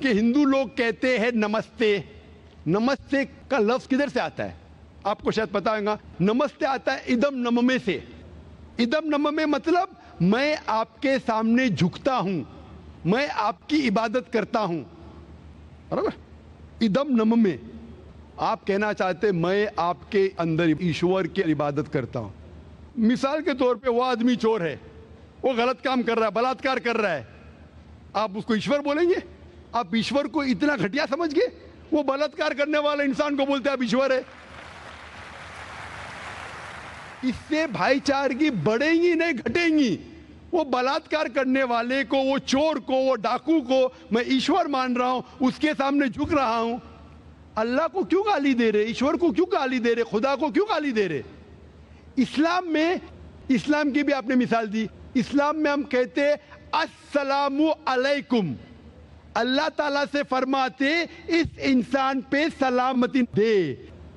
कि हिंदू लोग कहते हैं नमस्ते। नमस्ते का लफ्ज किधर से आता है आपको शायद पता होगा। नमस्ते आता है इदम नममे से। इदम नममे मतलब मैं आपके सामने झुकता हूं, मैं आपकी इबादत करता हूं, बराबर। इदम नममे, आप कहना चाहते मैं आपके अंदर ईश्वर की इबादत करता हूं। मिसाल के तौर पे वो आदमी चोर है, वो गलत काम कर रहा है, बलात्कार कर रहा है, आप उसको ईश्वर बोलेंगे? आप ईश्वर को इतना घटिया समझ गए? वो बलात्कार करने वाले इंसान को बोलते हैं आप ईश्वर है। इससे भाईचारगी बढ़ेगी नहीं घटेगी। वो बलात्कार करने वाले को, वो चोर को, वो डाकू को मैं ईश्वर मान रहा हूं, उसके सामने झुक रहा हूं। अल्लाह को क्यों गाली दे रहे? ईश्वर को क्यों गाली दे रहे? खुदा को क्यों गाली दे रहे? इस्लाम में, इस्लाम की भी आपने मिसाल दी, इस्लाम में हम कहते अस्सलामु अलैकुम। अल्लाह ताला से फरमाते इस इंसान पे सलामती दे।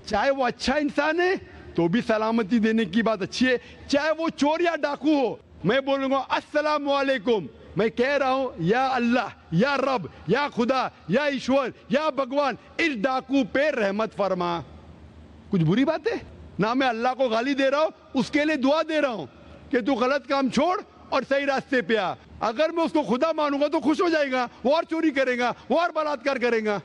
चाहे वो अच्छा इंसान है तो भी सलामती देने की बात अच्छी है, चाहे वो चोर या डाकू हो। मैं बोलूंगा अस्सलामु अलैकुम, मैं कह रहा हूं या अल्लाह, या रब, या खुदा, या ईश्वर, या भगवान, इस डाकू पे रहमत फरमा। कुछ बुरी बात है ना? मैं अल्लाह को गाली दे रहा हूं, उसके लिए दुआ दे रहा हूं कि तू गलत काम छोड़ और सही रास्ते पे आ। अगर मैं उसको खुदा मानूंगा तो खुश हो जाएगा, वो और चोरी करेगा, वो और बलात्कार करेगा।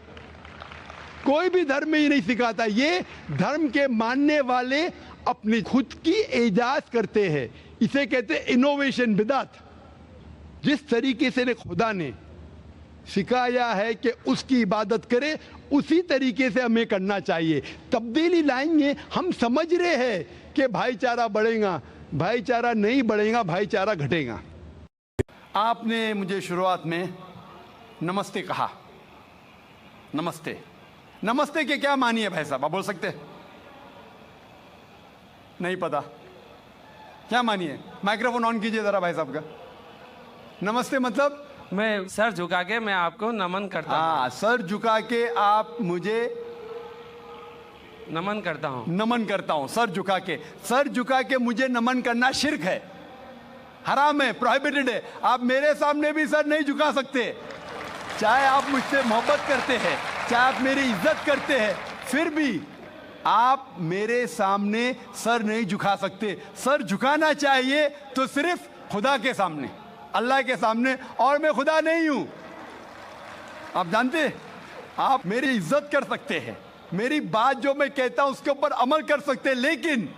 कोई भी धर्म में ही नहीं सिखाता। ये धर्म के मानने वाले अपनी खुद की इजाज करते हैं, इसे कहते हैं इनोवेशन, बिदात। जिस तरीके से खुदा ने सिखाया है कि उसकी इबादत करे, उसी तरीके से हमें करना चाहिए। तब्दीली लाएंगे, हम समझ रहे हैं कि भाईचारा बढ़ेगा, भाईचारा नहीं बढ़ेगा, भाईचारा घटेगा। आपने मुझे शुरुआत में नमस्ते कहा। नमस्ते, नमस्ते के क्या मानी है भाई साहब, आप बोल सकते हैं? नहीं पता क्या मानी है? माइक्रोफोन ऑन कीजिए जरा भाई साहब का। नमस्ते मतलब मैं सर झुका के मैं आपको नमन करता हूँ। हाँ, सर झुका के आप मुझे नमन करता हूँ। नमन करता हूँ, सर झुका के। सर झुका के मुझे नमन करना शिर्क है, हराम है, प्रोहिबिटेड है। आप मेरे सामने भी सर नहीं झुका सकते, चाहे आप मुझसे मोहब्बत करते हैं, चाहे आप मेरी इज्जत करते हैं, फिर भी आप मेरे सामने सर नहीं झुका सकते। सर झुकाना चाहिए तो सिर्फ खुदा के सामने, अल्लाह के सामने, और मैं खुदा नहीं हूं। आप जानते हैं, आप मेरी इज्जत कर सकते हैं, मेरी बात जो मैं कहता हूं उसके ऊपर अमल कर सकते हैं, लेकिन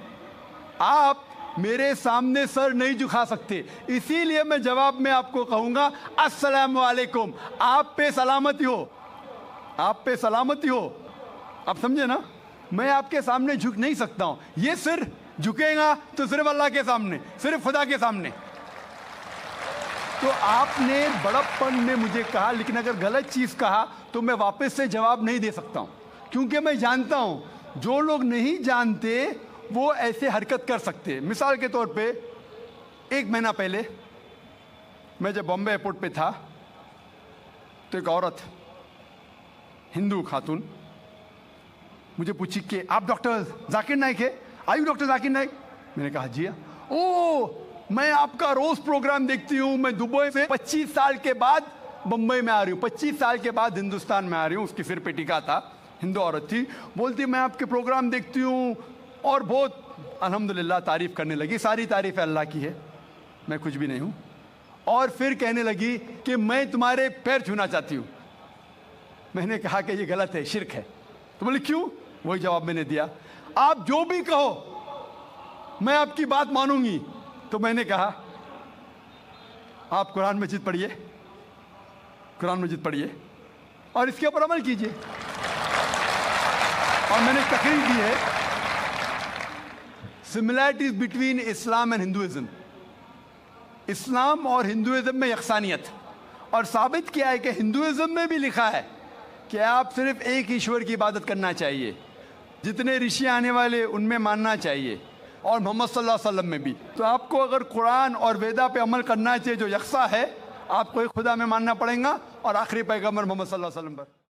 आप मेरे सामने सर नहीं झुका सकते। इसीलिए मैं जवाब में आपको कहूंगा अस्सलामु अलैकुम, आप पे सलामती हो, आप पे सलामती हो। आप समझे ना? मैं आपके सामने झुक नहीं सकता हूं। ये सिर झुकेगा तो सिर्फ अल्लाह के सामने, सिर्फ खुदा के सामने। तो आपने बड़प्पन में मुझे कहा, लेकिन अगर गलत चीज कहा तो मैं वापस से जवाब नहीं दे सकता हूं, क्योंकि मैं जानता हूं जो लोग नहीं जानते वो ऐसे हरकत कर सकते हैं। मिसाल के तौर पे 1 महीना पहले मैं जब बॉम्बे एयरपोर्ट पे था तो एक औरत, हिंदू खातून, मुझे पूछी कि आप डॉक्टर जाकिर नाइक है? आयु डॉक्टर जाकिर नाइक? मैंने कहा जी हाँ। ओ, मैं आपका रोज प्रोग्राम देखती हूँ, मैं दुबई से 25 साल के बाद बम्बई में आ रही हूँ, 25 साल के बाद हिंदुस्तान में आ रही हूँ। उसकी सिर पे टीका था, हिंदू औरत थी, बोलती मैं आपके प्रोग्राम देखती हूँ और बहुत अल्हम्दुलिल्लाह तारीफ करने लगी। सारी तारीफ अल्लाह की है, मैं कुछ भी नहीं हूँ। और फिर कहने लगी कि मैं तुम्हारे पैर छूना चाहती हूँ। मैंने कहा कि ये गलत है, शिर्क है। तो बोले क्यों? वही जवाब मैंने दिया, आप जो भी कहो मैं आपकी बात मानूंगी। तो मैंने कहा आप कुरान मजीद पढ़िए, कुरान मजीद पढ़िए और इसके ऊपर अमल कीजिए। और मैंने तकरीर दी है similarities between Islam and Hinduism, Islam और हिंदुइज्म में यकसानियत, और साबित किया है कि हिंदुइज्म में भी लिखा है कि आप सिर्फ एक ईश्वर की इबादत करना चाहिए, जितने ऋषि आने वाले उनमें मानना चाहिए, और मोहम्मद सल्लल्लाहु अलैहि वसल्लम में भी। तो आपको अगर कुरान और वेदा पे अमल करना चाहिए जो यकसा है, आपको एक खुदा में मानना पड़ेगा और आखिरी पैगंबर मोहम्मद सल्लल्लाहु अलैहि वसल्लम पर।